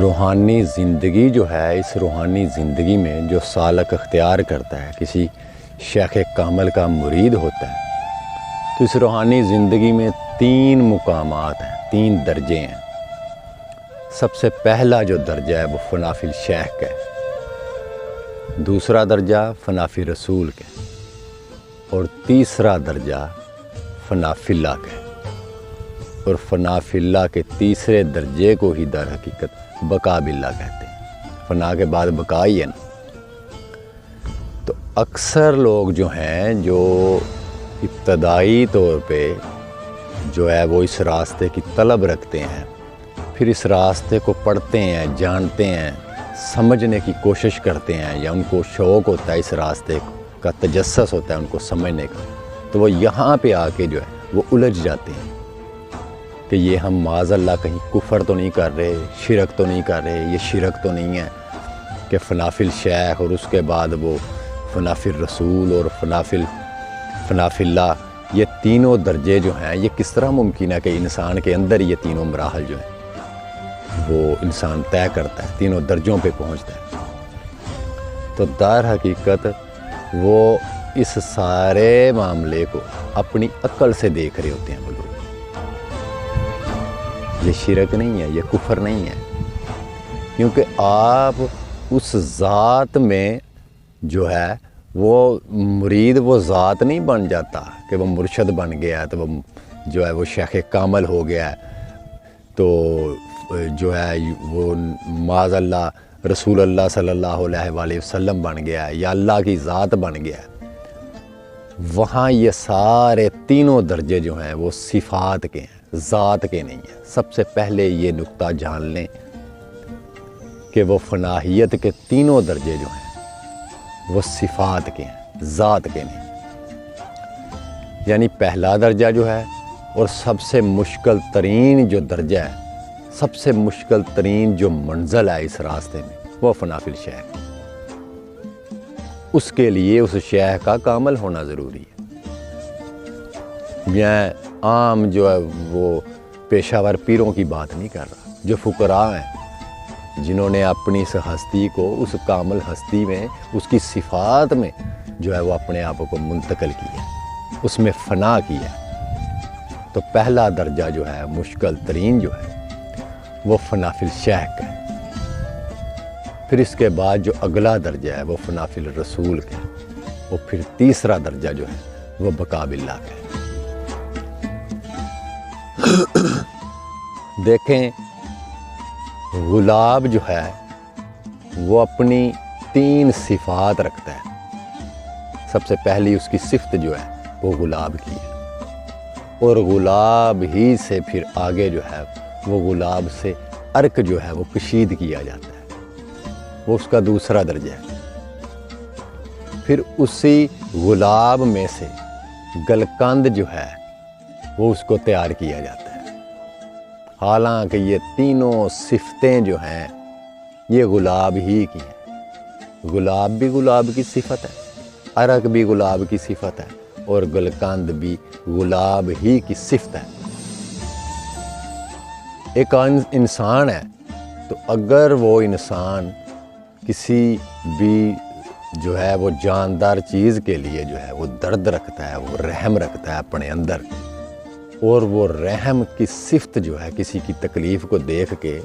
روحانی زندگی جو ہے، اس روحانی زندگی میں جو سالک اختیار کرتا ہے، کسی شیخ کامل کا مرید ہوتا ہے، تو اس روحانی زندگی میں 3 مقامات ہیں، 3 درجے ہیں۔ سب سے پہلا جو درجہ ہے وہ فنا فی الشیخ کا ہے، دوسرا درجہ فنا فی رسول کا ہے، اور تیسرا درجہ فنا فی اللہ کا ہے۔ اور فنا فی اللہ کے تیسرے درجے کو ہی در حقیقت بقا باللہ کہتے ہیں۔ فنا کے بعد بقا ہی ہے نا۔ تو اکثر لوگ جو ہیں، جو ابتدائی طور پہ جو ہے وہ اس راستے کی طلب رکھتے ہیں، پھر اس راستے کو پڑھتے ہیں، جانتے ہیں، سمجھنے کی کوشش کرتے ہیں، یا ان کو شوق ہوتا ہے اس راستے کا، تجسس ہوتا ہے ان کو سمجھنے کا، تو وہ یہاں پہ آ کے جو ہے وہ الجھ جاتے ہیں کہ یہ ہم معاذ اللہ کہیں کفر تو نہیں کر رہے، شرک تو نہیں کر رہے، یہ شرک تو نہیں ہے کہ فنا فی الشیخ اور اس کے بعد وہ فنا فی الرسول اور فنا فی اللہ، یہ تینوں درجے جو ہیں یہ کس طرح ممکن ہے کہ انسان کے اندر یہ تینوں مراحل جو ہیں وہ انسان طے کرتا ہے، تینوں درجوں پہ پہنچتا ہے۔ تو در حقیقت وہ اس سارے معاملے کو اپنی عقل سے دیکھ رہے ہوتے ہیں وہ لوگ۔ یہ شرک نہیں ہے، یہ کفر نہیں ہے، کیونکہ آپ اس ذات میں جو ہے وہ مرید وہ ذات نہیں بن جاتا کہ وہ مرشد بن گیا ہے تو وہ جو ہے وہ شیخ کامل ہو گیا ہے، تو جو ہے وہ معاذ اللہ رسول اللہ صلی اللہ علیہ وآلہ وسلم بن گیا ہے، یا اللہ کی ذات بن گیا ہے۔ وہاں یہ سارے تینوں درجے جو ہیں وہ صفات کے ہیں، ذات کے نہیں ہیں۔ سب سے پہلے یہ نقطہ جان لیں کہ وہ فناہیت کے تینوں درجے جو ہیں وہ صفات کے ہیں، ذات کے نہیں۔ یعنی پہلا درجہ جو ہے اور سب سے مشکل ترین جو درجہ ہے، سب سے مشکل ترین جو منزل ہے اس راستے میں، وہ فنا فی الشیخ۔ اس کے لیے اس شیخ کا کامل ہونا ضروری ہے۔ میں عام جو ہے وہ پیشہ ور پیروں کی بات نہیں کر رہا، جو فقراء ہیں جنہوں نے اپنی اس ہستی کو اس کامل ہستی میں، اس کی صفات میں جو ہے وہ اپنے آپ کو منتقل کیا، اس میں فنا کیا۔ تو پہلا درجہ جو ہے مشکل ترین جو ہے وہ فنا فی الشیخ کا ہے۔ پھر اس کے بعد جو اگلا درجہ ہے وہ فنا فی الرسول کا ہے، اور پھر تیسرا درجہ جو ہے وہ بقا باللہ کا ہے۔ دیکھیں غلاب جو ہے وہ اپنی 3 صفات رکھتا ہے۔ سب سے پہلی اس کی صفت جو ہے وہ غلاب کی ہے، اور غلاب ہی سے پھر آگے جو ہے وہ غلاب سے عرق جو ہے وہ کشید کیا جاتا ہے، وہ اس کا دوسرا درجہ ہے۔ پھر اسی غلاب میں سے گلقند جو ہے وہ اس کو تیار کیا جاتا ہے۔ حالانکہ یہ تینوں صفتیں جو ہیں یہ غلاب ہی کی ہیں۔ غلاب بھی غلاب کی صفت ہے، عرق بھی غلاب کی صفت ہے، اور گلقند بھی غلاب ہی کی صفت ہے۔ ایک انسان ہے، تو اگر وہ انسان کسی بھی جو ہے وہ جاندار چیز کے لیے جو ہے وہ درد رکھتا ہے، وہ رحم رکھتا ہے اپنے اندر، اور وہ رحم کی صفت جو ہے کسی کی تکلیف کو دیکھ کے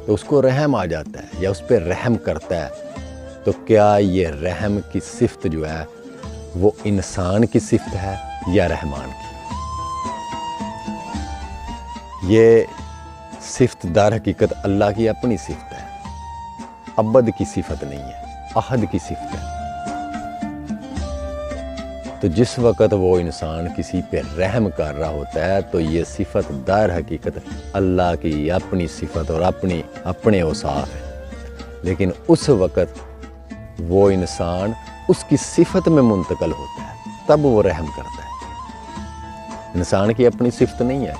تو اس کو رحم آ جاتا ہے یا اس پہ رحم کرتا ہے، تو کیا یہ رحم کی صفت جو ہے وہ انسان کی صفت ہے یا رحمان کی؟ یہ صفت در حقیقت اللہ کی اپنی صفت ہے، ابد کی صفت نہیں ہے، احد کی صفت ہے۔ تو جس وقت وہ انسان کسی پہ رحم کر رہا ہوتا ہے تو یہ صفت در حقیقت اللہ کی اپنی صفت اور اپنے اوصاف ہے، لیکن اس وقت وہ انسان اس کی صفت میں منتقل ہوتا ہے، تب وہ رحم کرتا ہے۔ انسان کی اپنی صفت نہیں ہے،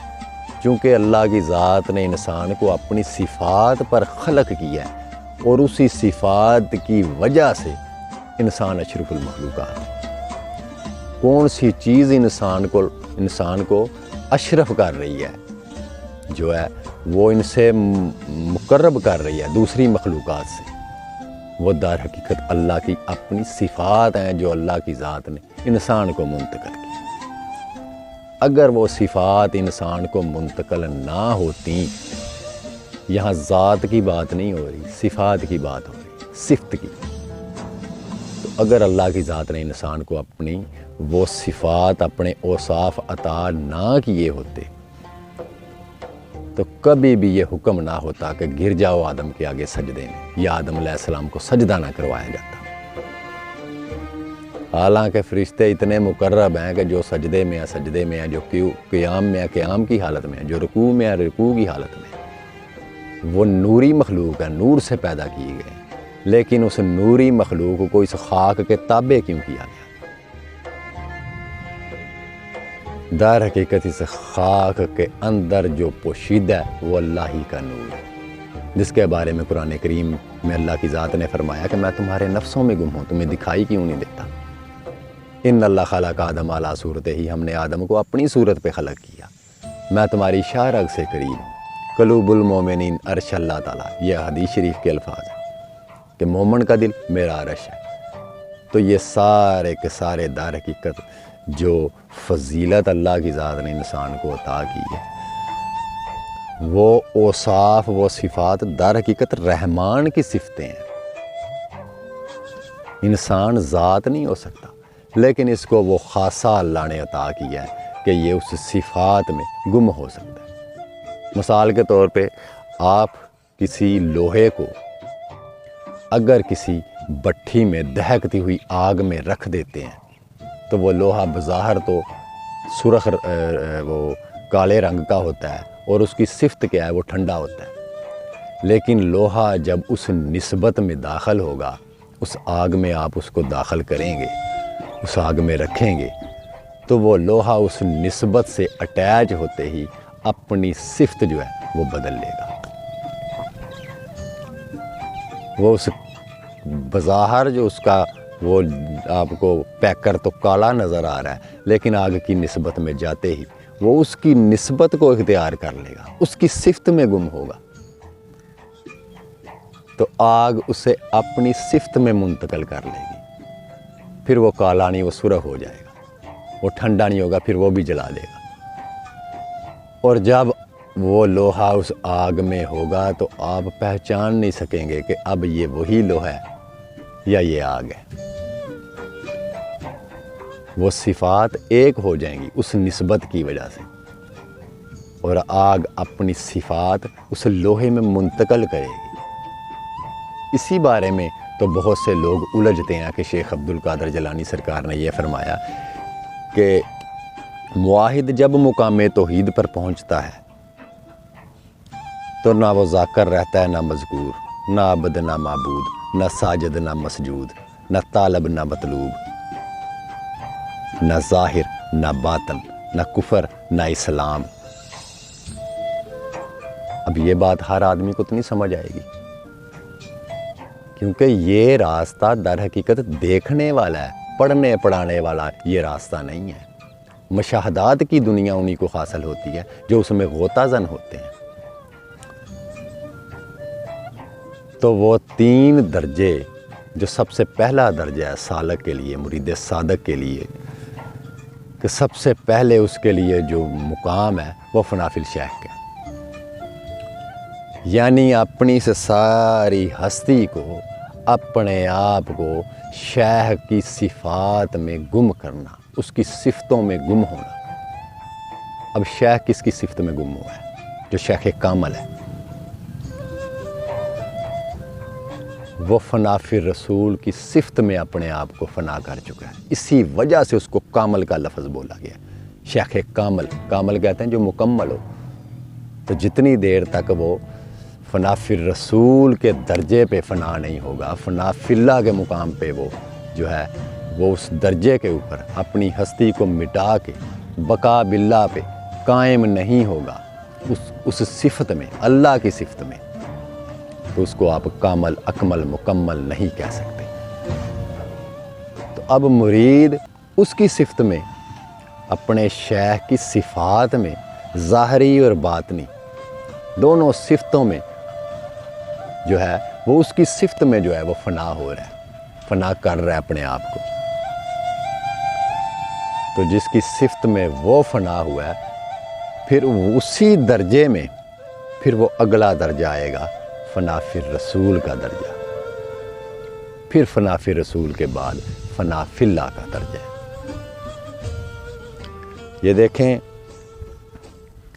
چونکہ اللہ کی ذات نے انسان کو اپنی صفات پر خلق کیا ہے، اور اسی صفات کی وجہ سے انسان اشرف المخلوقات ہے۔ کون سی چیز انسان کو اشرف کر رہی ہے؟ جو ہے وہ ان سے مقرب کر رہی ہے دوسری مخلوقات سے، وہ در حقیقت اللہ کی اپنی صفات ہیں جو اللہ کی ذات نے انسان کو منتقل کی۔ اگر وہ صفات انسان کو منتقل نہ ہوتی، یہاں ذات کی بات نہیں ہو رہی، صفات کی بات ہو رہی، صفت کی، تو اگر اللہ کی ذات نے انسان کو اپنی وہ صفات، اپنے اوصاف عطا نہ کیے ہوتے تو کبھی بھی یہ حکم نہ ہوتا کہ گر جاؤ آدم کے آگے سجدے میں، یا آدم علیہ السلام کو سجدہ نہ کروایا جاتا۔ حالانکہ فرشتے اتنے مقرب ہیں کہ جو سجدے میں ہیں، جو قیام میں قیام کی حالت میں ہیں، جو رکوع میں رکوع کی حالت میں ہیں، وہ نوری مخلوق ہے، نور سے پیدا کیے گئے، لیکن اس نوری مخلوق کو اس خاک کے تابع کیوں کیا گیا؟ در حقیقت اس خاک کے اندر جو پوشیدہ ہے وہ اللہ ہی کا نور ہے، جس کے بارے میں قرآن کریم میں اللہ کی ذات نے فرمایا کہ میں تمہارے نفسوں میں گم ہوں، تمہیں دکھائی کیوں نہیں دیتا؟ ان اللہ خلق آدم علی صورت ہی، ہم نے آدم کو اپنی صورت پہ خلق کیا، میں تمہاری شاہ رگ سے قریب ہوں، قلوب المومنین عرش اللہ تعالیٰ، یہ حدیث شریف کے الفاظ ہیں کہ مومن کا دل میرا عرش ہے۔ تو یہ سارے کے سارے در حقیقت جو فضیلت اللہ کی ذات نے انسان کو عطا کی ہے، وہ اوصاف، وہ صفات در حقیقت رحمان کی صفتیں ہیں۔ انسان ذات نہیں ہو سکتا، لیکن اس کو وہ خاصہ اللہ نے عطا کیا ہے کہ یہ اس صفات میں گم ہو سکتا ہے۔ مثال کے طور پہ آپ کسی لوہے کو اگر کسی بٹھی میں دہکتی ہوئی آگ میں رکھ دیتے ہیں تو وہ لوہا بظاہر تو سرخ وہ کالے رنگ کا ہوتا ہے، اور اس کی صفت کیا ہے، وہ ٹھنڈا ہوتا ہے، لیکن لوہا جب اس نسبت میں داخل ہوگا، اس آگ میں آپ اس کو داخل کریں گے، اس آگ میں رکھیں گے، تو وہ لوہا اس نسبت سے اٹیچ ہوتے ہی اپنی صفت جو ہے وہ بدل لے گا۔ وہ اس بظاہر جو اس کا وہ آپ کو پیکر تو کالا نظر آ رہا ہے، لیکن آگ کی نسبت میں جاتے ہی وہ اس کی نسبت کو اختیار کر لے گا، اس کی صفت میں گم ہوگا، تو آگ اسے اپنی صفت میں منتقل کر لے گی، پھر وہ کالا نہیں، وہ سرخ ہو جائے گا، وہ ٹھنڈا نہیں ہوگا، پھر وہ بھی جلا دے گا۔ اور جب وہ لوہا اس آگ میں ہوگا تو آپ پہچان نہیں سکیں گے کہ اب یہ وہی لوہا ہے یا یہ آگ ہے۔ وہ صفات ایک ہو جائیں گی اس نسبت کی وجہ سے، اور آگ اپنی صفات اس لوہے میں منتقل کرے گی۔ اسی بارے میں تو بہت سے لوگ الجھتے ہیں کہ شیخ عبد القادر جیلانی سرکار نے یہ فرمایا کہ موحد جب مقام توحید پر پہنچتا ہے تو نہ وہ ذاکر رہتا ہے، نہ مذکور، نہ عبد نہ معبود، نہ ساجد نہ مسجود، نہ طالب نہ مطلوب، نہ ظاہر نہ باطن، نہ کفر نہ اسلام۔ اب یہ بات ہر آدمی کو تو نہیں سمجھ آئے گی، کیونکہ یہ راستہ در حقیقت دیکھنے والا ہے، پڑھنے پڑھانے والا یہ راستہ نہیں ہے۔ مشاہدات کی دنیا انہی کو حاصل ہوتی ہے جو اس میں غوطہ زن ہوتے ہیں۔ تو وہ 3 درجے، جو سب سے پہلا درجہ ہے سالک کے لیے، مرید صادق کے لیے، کہ سب سے پہلے اس کے لیے جو مقام ہے وہ فنا فی الشیخ کا، یعنی اپنی سے ساری ہستی کو، اپنے آپ کو شیخ کی صفات میں گم کرنا، اس کی صفتوں میں گم ہونا۔ اب شیخ کس کی صفت میں گم ہوا ہے؟ جو شیخ کامل ہے، وہ فنا فی الرسول کی صفت میں اپنے آپ کو فنا کر چکا ہے، اسی وجہ سے اس کو کامل کا لفظ بولا گیا۔ شیخ کامل، کامل کہتے ہیں جو مکمل ہو، تو جتنی دیر تک وہ فنا فی الرسول کے درجے پہ فنا نہیں ہوگا، فنا فی اللہ کے مقام پہ وہ جو ہے وہ اس درجے کے اوپر اپنی ہستی کو مٹا کے بقا باللہ پہ قائم نہیں ہوگا، اس صفت میں، اللہ کی صفت میں، تو اس کو آپ کامل، اکمل، مکمل نہیں کہہ سکتے۔ تو اب مرید اس کی صفت میں، اپنے شیخ کی صفات میں ظاہری اور باطنی دونوں صفتوں میں جو ہے وہ اس کی صفت میں جو ہے وہ فنا ہو رہا ہے، فنا کر رہا ہے اپنے آپ کو۔ تو جس کی صفت میں وہ فنا ہوا ہے، پھر اسی درجے میں پھر وہ اگلا درجہ آئے گا، فنا فی الرسول کا درجہ، پھر فنا فی الرسول کے بعد فنا فی اللہ کا درجہ ہے۔ یہ دیکھیں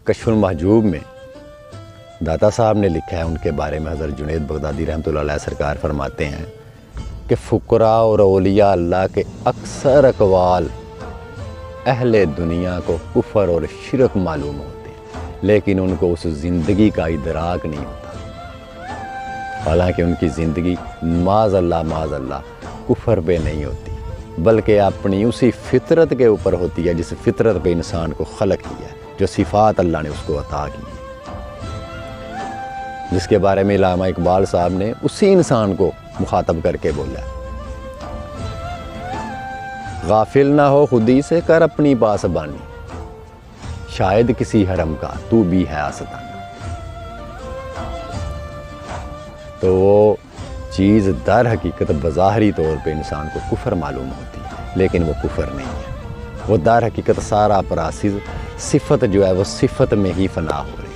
کشف المحجوب میں داتا صاحب نے لکھا ہے، ان کے بارے میں حضرت جنید بغدادی رحمۃ اللہ علیہ سرکار فرماتے ہیں کہ فقراء اور اولیاء اللہ کے اکثر اقوال اہل دنیا کو کفر اور شرک معلوم ہوتے ہیں، لیکن ان کو اس زندگی کا ادراک نہیں ہوتا، حالانکہ ان کی زندگی معاذ اللہ کفر پہ نہیں ہوتی، بلکہ اپنی اسی فطرت کے اوپر ہوتی ہے جس فطرت پہ انسان کو خلق کیا ہے، جو صفات اللہ نے اس کو عطا کی، جس کے بارے میں علامہ اقبال صاحب نے اسی انسان کو مخاطب کر کے بولا ہے، غافل نہ ہو خودی سے کر اپنی پاسبانی، شاید کسی حرم کا تو بھی ہے آستانہ۔ تو وہ چیز در حقیقت بظاہری طور پہ انسان کو کفر معلوم ہوتی ہے، لیکن وہ کفر نہیں ہے، وہ در حقیقت سارا پراسز صفت جو ہے وہ صفت میں ہی فنا ہو رہی ہے،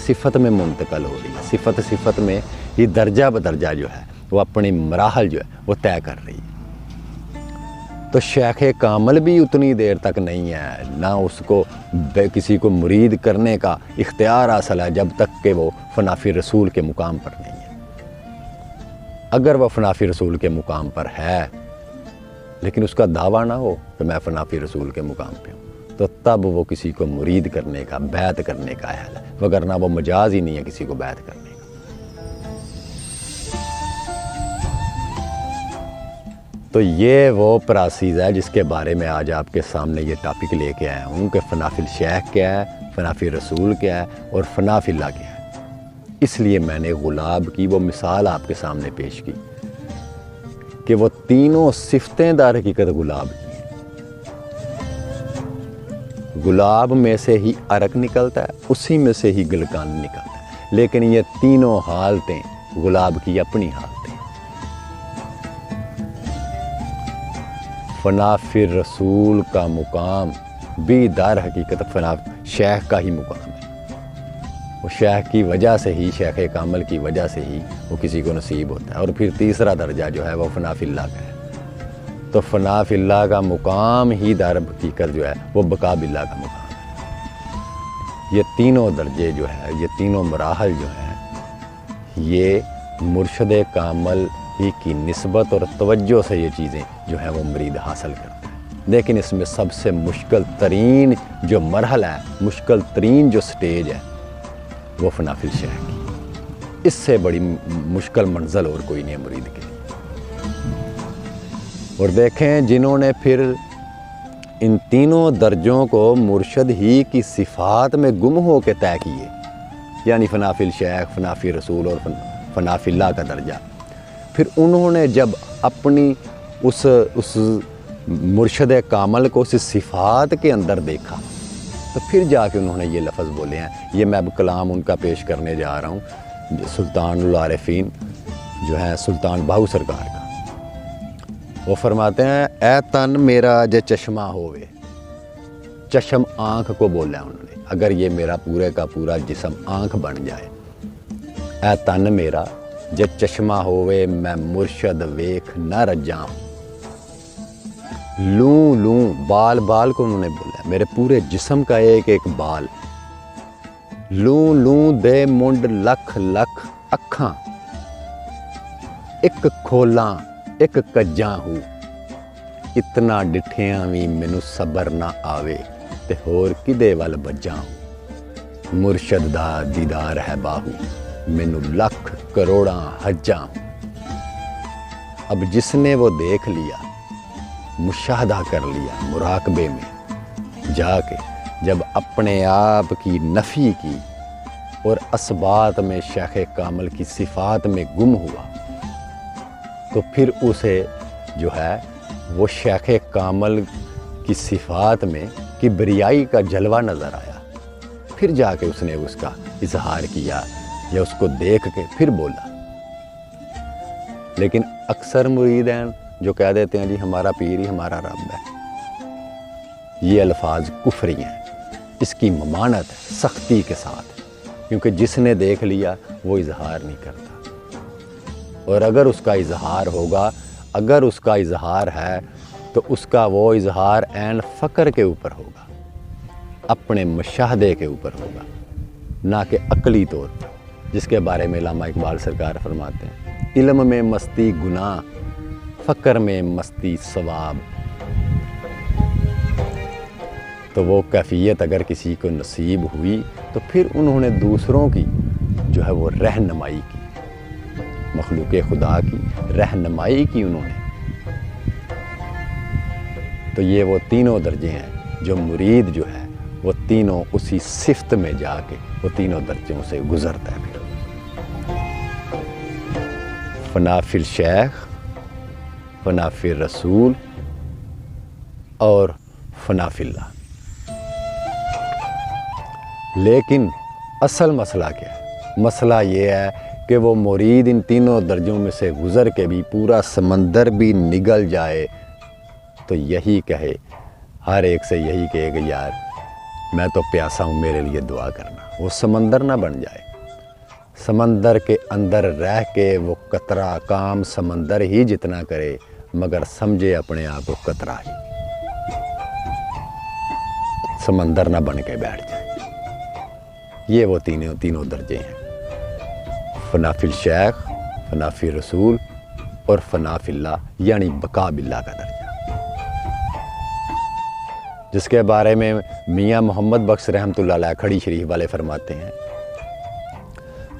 صفت میں منتقل ہو رہی ہے، صفت میں یہ درجہ بدرجہ جو ہے وہ اپنی مراحل جو ہے وہ طے کر رہی ہے۔ تو شیخ کامل بھی اتنی دیر تک نہیں ہے، نہ اس کو کسی کو مرید کرنے کا اختیار حاصل ہے جب تک کہ وہ فنا فی رسول کے مقام پر نہیں ہے۔ اگر وہ فنا فی رسول کے مقام پر ہے لیکن اس کا دعویٰ نہ ہو کہ میں فنا فی رسول کے مقام پہ ہوں، تو تب وہ کسی کو مرید کرنے کا، بیعت کرنے کا اہل ہے، وگرنہ وہ مجاز ہی نہیں ہے کسی کو بیعت کرنے کا۔ تو یہ وہ پراسیز ہے جس کے بارے میں آج آپ کے سامنے یہ ٹاپک لے کے آیا ہوں کہ فنا فی الشیخ کیا ہے، فنا فی رسول کیا ہے اور فنا فی اللہ کیا ہے۔ اس لیے میں نے غلاب کی وہ مثال آپ کے سامنے پیش کی کہ وہ تینوں صفتیں در حقیقت گلاب کی ہیں۔ گلاب میں سے ہی عرق نکلتا ہے، اسی میں سے ہی گلقان نکلتا ہے، لیکن یہ تینوں حالتیں گلاب کی اپنی حالتیں۔ فنا فی الرسول کا مقام بھی در حقیقت فنا شیخ کا ہی مقام ہے، وہ شیخ کی وجہ سے ہی، شیخ کامل کی وجہ سے ہی وہ کسی کو نصیب ہوتا ہے۔ اور پھر تیسرا درجہ جو ہے وہ فنا فی اللہ کا ہے، تو فنا فی اللہ کا مقام ہی در حقیقت جو ہے وہ بقا باللہ کا مقام ہے۔ یہ تینوں درجے جو ہے، یہ تینوں مراحل جو ہیں، یہ مرشد کامل ہی کی نسبت اور توجہ سے یہ چیزیں جو ہیں وہ مرید حاصل کرتے ہیں۔ لیکن اس میں سب سے مشکل ترین جو مرحلہ ہے، مشکل ترین جو سٹیج ہے، وہ فنا فی الشیخ کی، اس سے بڑی مشکل منزل اور کوئی نہیں ہے مرید کے لیے۔ اور دیکھیں جنہوں نے پھر ان تینوں درجوں کو مرشد ہی کی صفات میں گم ہو کے طے کیے، یعنی فنا فی الشیخ، فنا فی رسول اور فنا فی اللہ کا درجہ، پھر انہوں نے جب اپنی اس مرشد کامل کو اس صفات کے اندر دیکھا، تو پھر جا کے انہوں نے یہ لفظ بولے ہیں۔ یہ میں اب کلام ان کا پیش کرنے جا رہا ہوں، سلطان العارفین جو ہیں سلطان باہو سرکار کا۔ وہ فرماتے ہیں، اے تن میرا جے چشمہ ہوئے، چشم آنکھ کو بولا ہے انہوں نے، اگر یہ میرا پورے کا پورا جسم آنکھ بن جائے، اے تن میرا جے چشمہ ہوئے میں مرشد ویکھ نہ رجاں ہوں، لوں لوں بال کو انہوں نے بولا ہے، میرے پورے جسم کا ایک ایک بال، لوں لوں دے منڈ لکھ لکھ اکھاں، ایک کھولاں ایک کجاں ہوں، اتنا ڈٹھیاں وی مینوں صبر نہ آوے تے ہور کدے ول بجاں ہوں، مرشد دا دیدار ہے باہو مینوں لکھ کروڑاں حجاں ہوں۔ اب جس نے وہ دیکھ لیا، مشاہدہ کر لیا، مراقبے میں جا کے جب اپنے آپ کی نفی کی اور اثبات میں شیخ کامل کی صفات میں گم ہوا، تو پھر اسے جو ہے وہ شیخ کامل کی صفات میں کبریائی کا جلوہ نظر آیا، پھر جا کے اس نے اس کا اظہار کیا یا اس کو دیکھ کے پھر بولا۔ لیکن اکثر مریدین جو کہہ دیتے ہیں جی ہمارا پیر ہی ہمارا رب ہے، یہ الفاظ کفری ہیں، اس کی ممانعت ہے سختی کے ساتھ، کیونکہ جس نے دیکھ لیا وہ اظہار نہیں کرتا، اور اگر اس کا اظہار ہوگا، اگر اس کا اظہار ہے تو اس کا وہ اظہار عین فقر کے اوپر ہوگا، اپنے مشاہدے کے اوپر ہوگا، نہ کہ عقلی طور پر، جس کے بارے میں علامہ اقبال سرکار فرماتے ہیں علم میں مستی گناہ، فقر میں مستی ثواب۔ تو وہ کیفیت اگر کسی کو نصیب ہوئی تو پھر انہوں نے دوسروں کی جو ہے وہ رہنمائی کی، مخلوق خدا کی رہنمائی کی انہوں نے۔ تو یہ وہ تینوں درجے ہیں جو مرید جو ہے وہ تینوں اسی صفت میں جا کے وہ تینوں درجوں سے گزرتا ہے۔ پھر فنا فی الشیخ، فنا فی الرسول اور فنا فی اللہ۔ لیکن اصل مسئلہ کیا ہے؟ مسئلہ یہ ہے کہ وہ مرید ان تینوں درجوں میں سے گزر کے بھی پورا سمندر بھی نگل جائے تو یہی کہے، ہر ایک سے یہی کہے کہ یار میں تو پیاسا ہوں، میرے لیے دعا کرنا۔ وہ سمندر نہ بن جائے، سمندر کے اندر رہ کے وہ قطرہ کام سمندر ہی جتنا کرے مگر سمجھے اپنے آپ کو قطرہ ہی، سمندر نہ بن کے بیٹھ جائے۔ یہ وہ تینوں درجے ہیں، فنا فی الشیخ، فنا فی رسول اور فنا فی اللہ، یعنی بقا باللہ کا درجہ، جس کے بارے میں میاں محمد بخش رحمۃ اللہ علیہ کھڑی شریف والے فرماتے ہیں،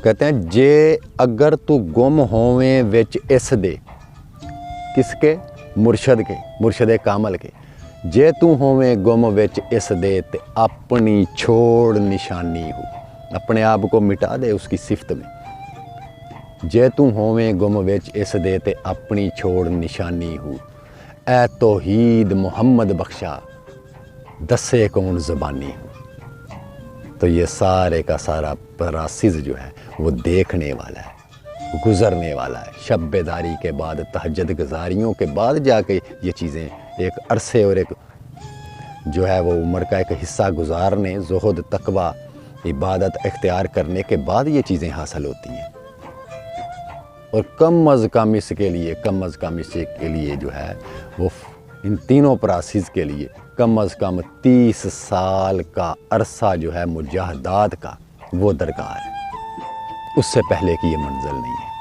کہتے ہیں جے اگر تو گم ہوویں وچ اس دے، کس کے؟ مرشد کے، مرشد کامل کے۔ جے تو ہوویں گم وچ اس دے تے اپنی چھوڑ نشانی ہو، اپنے آپ کو مٹا دے اس کی صفت میں۔ جے تو ہوویں گم وچ اس دے تے اپنی چھوڑ نشانی ہو، اے توحید محمد بخشا دسے کون زبانی ہو۔ تو یہ سارے کا سارا پراسز جو ہے وہ دیکھنے والا ہے، گزرنے والا ہے۔ شب بیداری کے بعد، تہجد گزاریوں کے بعد جا کے یہ چیزیں ایک عرصے اور ایک جو ہے وہ عمر کا ایک حصہ گزارنے، زہد تقوی عبادت اختیار کرنے کے بعد یہ چیزیں حاصل ہوتی ہیں۔ اور کم از کم اس کے لیے جو ہے وہ ان تینوں پراسز کے لیے کم از کم 30 سال کا عرصہ جو ہے مجاہدات کا وہ درکار ہے، اس سے پہلے کی یہ منزل نہیں ہے۔